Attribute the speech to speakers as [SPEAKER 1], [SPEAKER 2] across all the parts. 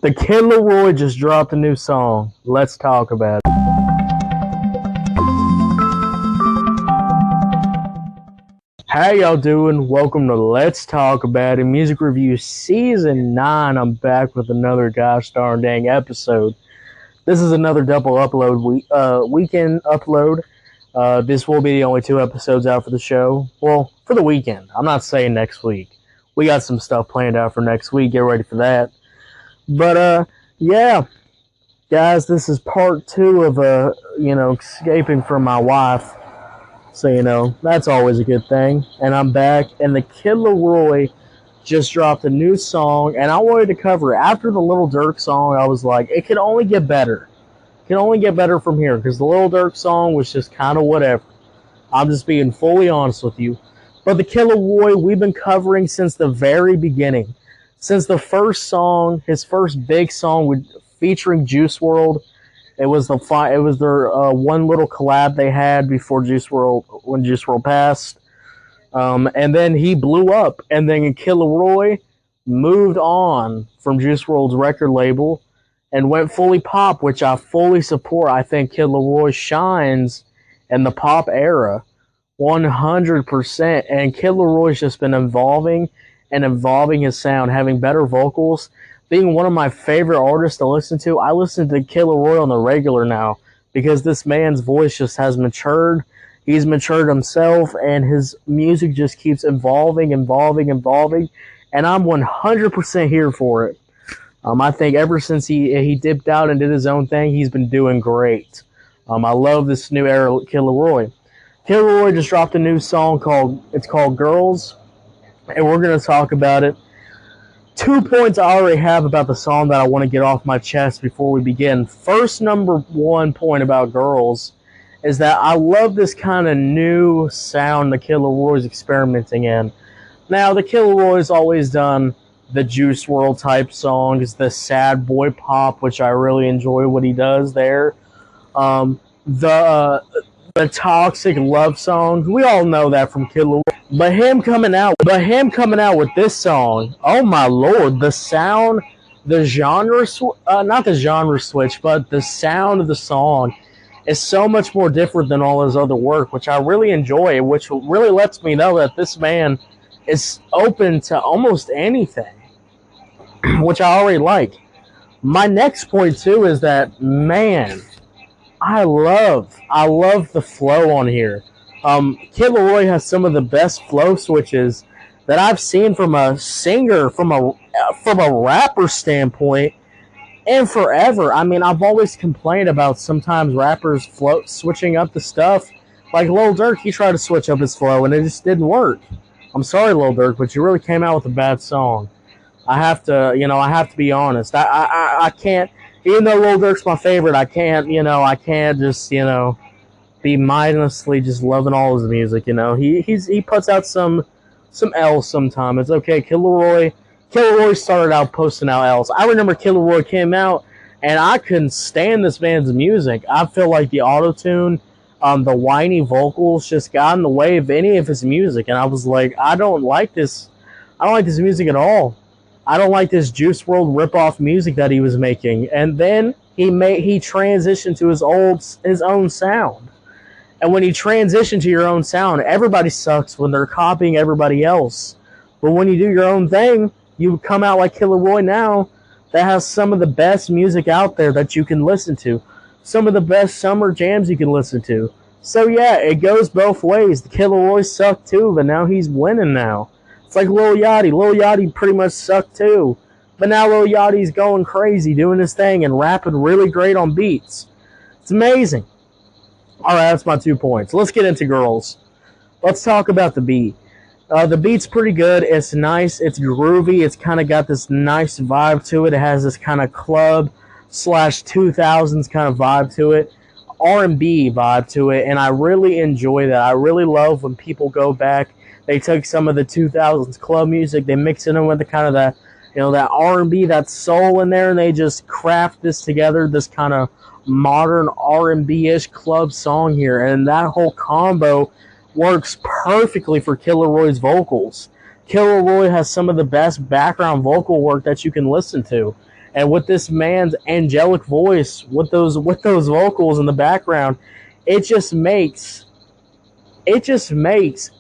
[SPEAKER 1] The Kid LAROI just dropped a new song. Let's talk about it. How y'all doing? Welcome to Let's Talk About It Music Review Season 9. I'm back with another gosh darn dang episode. This is another double upload weekend upload. This will be the only 2 episodes out for the show. Well, for the weekend. I'm not saying next week. We got some stuff planned out for next week. Get ready for that. But, yeah, guys, this is part 2 of, escaping from my wife. So, that's always a good thing. And I'm back, and the Kid LAROI just dropped a new song, and I wanted to cover it. After the Lil Durk song, I was like, it can only get better. It can only get better from here, because the Lil Durk song was just kind of whatever. I'm just being fully honest with you. But the Kid LAROI, we've been covering since the very beginning. Since the first song, his first big song featuring Juice WRLD, it was their one little collab they had before when Juice WRLD passed, and then he blew up. And then Kid LAROI moved on from Juice WRLD's record label and went fully pop, which I fully support. I think Kid LAROI shines in the pop era 100%, and Kid LAROI's just been evolving his sound, having better vocals, being one of my favorite artists to listen to. I listen to Kid LAROI on the regular now because this man's voice just has matured. He's matured himself, and his music just keeps evolving, and I'm 100% here for it. I think ever since he dipped out and did his own thing, he's been doing great. I love this new era of Kid LAROI. Kid LAROI just dropped a new song called Girls, and we're going to talk about it. 2 points I already have about the song that I want to get off my chest before we begin. First, number 1 point about Girls is that I love this kind of new sound the Kid LAROI's experimenting in. Now, the Kid LAROI's always done the Juice WRLD type songs, the sad boy pop, which I really enjoy what he does there. The toxic love songs, we all know that from Kid LAROI. But him coming out with this song, oh my lord, the sound, the genre, not the genre switch, but the sound of the song is so much more different than all his other work, which I really enjoy, which really lets me know that this man is open to almost anything, which I already like. My next point too is that, man, I love the flow on here. Kid LAROI has some of the best flow switches that I've seen from a singer, from a rapper standpoint, and forever. I mean, I've always complained about sometimes rappers switching up the stuff. Like Lil Durk, he tried to switch up his flow, and it just didn't work. I'm sorry, Lil Durk, but you really came out with a bad song. I have to be honest. I can't, even though Lil Durk's my favorite, I can't just, be mindlessly just loving all his music. He puts out some L's sometimes. It's okay. Kid LAROI started out posting out L's. I remember Kid LAROI came out, and I couldn't stand this band's music. I feel like the auto-tune, the whiny vocals just got in the way of any of his music, and I was like, I don't like this music at all. I don't like this Juice WRLD rip-off music that he was making. And then he transitioned to his own sound. And when you transition to your own sound, everybody sucks when they're copying everybody else. But when you do your own thing, you come out like Kid LAROI now, that has some of the best music out there that you can listen to. Some of the best summer jams you can listen to. So yeah, it goes both ways. The Kid LAROI sucked too, but now he's winning now. It's like Lil Yachty. Lil Yachty pretty much sucked too. But now Lil Yachty's going crazy, doing his thing, and rapping really great on beats. It's amazing. Alright, that's my 2 points. Let's get into Girls. Let's talk about the beat. The beat's pretty good. It's nice. It's groovy. It's kind of got this nice vibe to it. It has this kind of club/2000s kind of vibe to it. R&B vibe to it. And I really enjoy that. I really love when people go back. They take some of the 2000s club music. They mix it in with the kind of that, that R&B, that soul in there. And they just craft this together. This kind of modern R&B-ish club song here, and that whole combo works perfectly for Kid LAROI's vocals. Kid LAROI has some of the best background vocal work that you can listen to. And with this man's angelic voice, with those vocals in the background, it just makes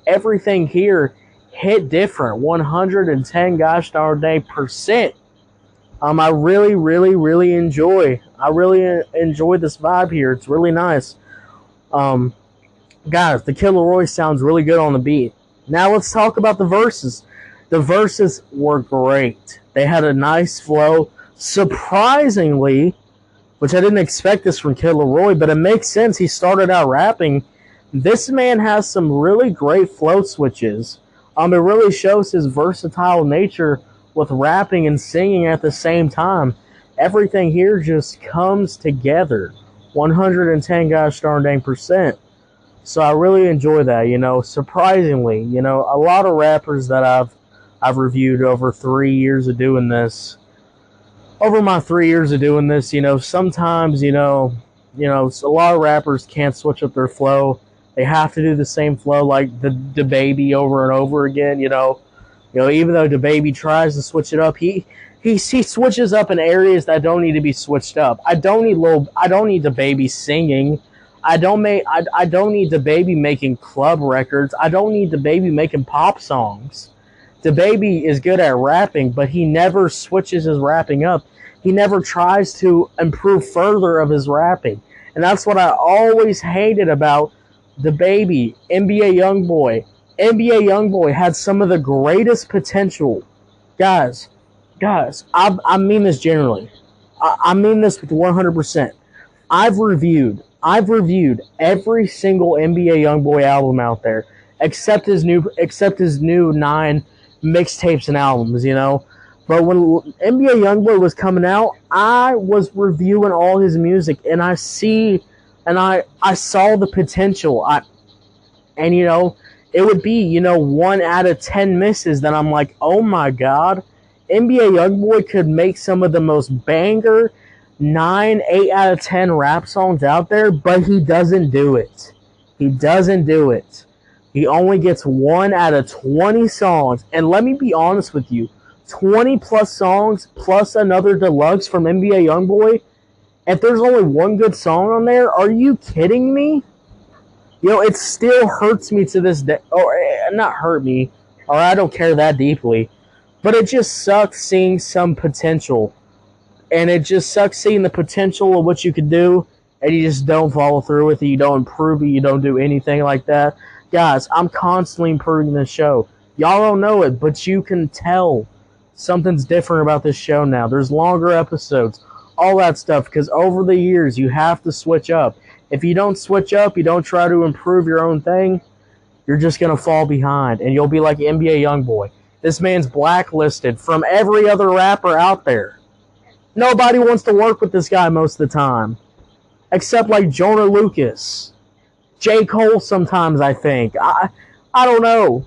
[SPEAKER 1] everything here hit different. 110 gosh darn dang percent. I really enjoy this vibe here. It's really nice. Guys, the LAROI sounds really good on the beat. Now let's talk about the verses. The verses were great. They had a nice flow. Surprisingly, which I didn't expect this from LAROI, but it makes sense. He started out rapping. This man has some really great flow switches. It really shows his versatile nature with rapping and singing at the same time. Everything here just comes together. 110 gosh darn dang percent. So I really enjoy that, surprisingly. A lot of rappers that I've reviewed over 3 years of doing this. Over my 3 years of doing this, sometimes, a lot of rappers can't switch up their flow. They have to do the same flow like the DaBaby over and over again, even though DaBaby tries to switch it up, he switches up in areas that don't need to be switched up. I don't need DaBaby singing. I don't need DaBaby making club records. I don't need DaBaby making pop songs. DaBaby is good at rapping, but he never switches his rapping up. He never tries to improve further of his rapping. And that's what I always hated about DaBaby, NBA Youngboy. NBA Youngboy had some of the greatest potential. Guys, I mean this generally. I mean this with 100%. I've reviewed every single NBA Youngboy album out there, except his new 9 mixtapes and albums, But when NBA Youngboy was coming out, I was reviewing all his music, and I saw the potential. It would be, 1 out of 10 misses that I'm like, oh my god, NBA Youngboy could make some of the most banger 8 out of 10 rap songs out there, but he doesn't do it. He doesn't do it. He only gets 1 out of 20 songs. And let me be honest with you, 20 plus songs plus another deluxe from NBA Youngboy, if there's only 1 good song on there, are you kidding me? It still hurts me to this day. Or not hurt me, or I don't care that deeply. But it just sucks seeing some potential. And it just sucks seeing the potential of what you could do, and you just don't follow through with it. You don't improve it. You don't do anything like that. Guys, I'm constantly improving this show. Y'all don't know it, but you can tell something's different about this show now. There's longer episodes, all that stuff, because over the years, you have to switch up. If you don't switch up, you don't try to improve your own thing, you're just going to fall behind, and you'll be like NBA Youngboy. This man's blacklisted from every other rapper out there. Nobody wants to work with this guy most of the time. Except like Jonah Lucas. J. Cole sometimes, I think. I don't know.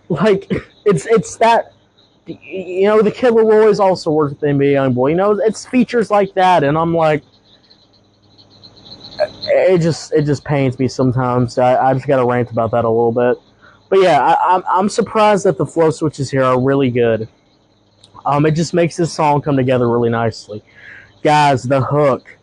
[SPEAKER 1] Like, it's that... the LAROI's also worked with NBA Youngboy. It's features like that, and I'm like... It just pains me sometimes. I just gotta rant about that a little bit. But yeah, I'm surprised that the flow switches here are really good. It just makes this song come together really nicely. Guys, the hook.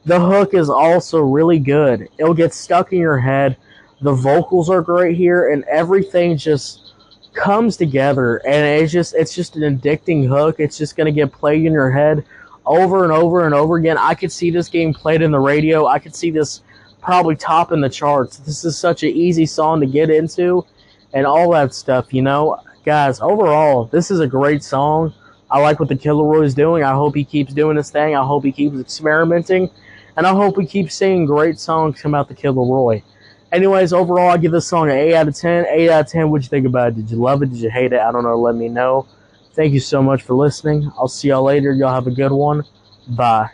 [SPEAKER 1] The hook is also really good. It'll get stuck in your head. The vocals are great here, and everything just comes together. And it's just an addicting hook. It's just going to get played in your head over and over and over again. I could see this getting played in the radio. I could see this probably topping the charts. This is such an easy song to get into and all that stuff, Guys, overall, this is a great song. I like what the LAROI is doing. I hope he keeps doing his thing. I hope he keeps experimenting. And I hope we keep seeing great songs come out the LAROI. Anyways, overall, I give this song an 8 out of 10. 8 out of 10, what'd you think about it? Did you love it? Did you hate it? I don't know. Let me know. Thank you so much for listening. I'll see y'all later. Y'all have a good one. Bye.